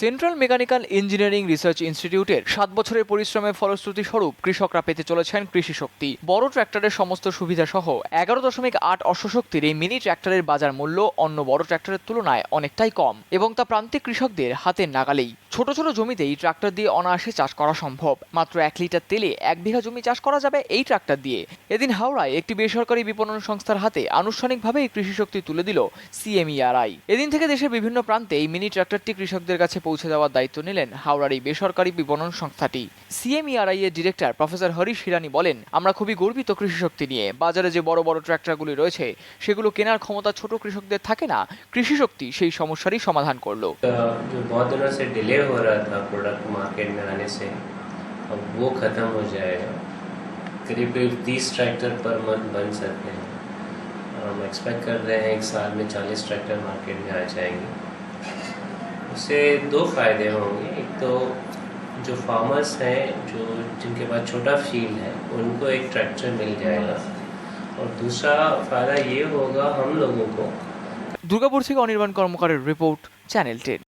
Central mechanical engineering research ইনস্টিটিউটের 7 বছরের পরিশ্রমের ফলশ্রুতি স্বরূপ কৃষকরা পেতে চলেছেন কৃষি শক্তি। বড় ট্র্যাক্টরের সমস্ত সুবিধা সহ 11.8 অশ্বশক্তির এই মিনি ট্র্যাক্টরের বাজার মূল্য অন্য বড় ট্র্যাক্টরের তুলনায় অনেকটাই কম এবং তা প্রান্তিক কৃষকদের হাতের নাগালেই। ছোট ছোট জমিতেই ট্রাক্টর দিয়ে অনায়াসে চাষ করা সম্ভব। মাত্র 1 লিটার তেলে 1 বিঘা জমি চাষ করা যাবে এই ট্রাক্টর দিয়ে। এদিন হাওড়ায় একটি বেসরকারি বিপণন সংস্থার হাতে আনুষ্ঠানিকভাবে এই কৃষি শক্তি তুলে দিল সিএমইআরআই। এদিন থেকে দেশের বিভিন্ন প্রান্তে এই মিনি ট্রাক্টরটি কৃষকদের কাছে পৌঁছে দেওয়ার দায়িত্ব নিলেন হাওড়ার এই বেসরকারি বিপণন সংস্থাটি। সিএমইআরআই এর ডিরেক্টর প্রফেসর হরিশ হিরানি বলেন, আমরা খুবই গর্বিত কৃষি শক্তি নিয়ে। বাজারে যে বড় বড় ট্রাক্টরগুলি রয়েছে সেগুলো কেনার ক্ষমতা ছোট কৃষকদের থাকে না। কৃষি শক্তি সেই সমস্যারই সমাধান করলো। जो बहुत दिनों से डिले हो रहा था प्रोडक्ट मार्केट में आने से, अब वो ख़त्म हो जाएगा। करीब 30 ट्रैक्टर पर मंथ बन सकते हैं। हम एक्सपेक्ट कर रहे हैं 1 साल में 40 ट्रैक्टर मार्केट में आ जाएंगे। उससे 2 फ़ायदे होंगे। एक तो जो फार्मर्स हैं, जिनके पास छोटा फील्ड है, उनको एक ट्रैक्टर मिल जाएगा और दूसरा फ़ायदा ये होगा हम लोगों को। দুর্গাপুর থেকে অনির্বাণ কর্মকারের রিপোর্ট, চ্যানেল 10।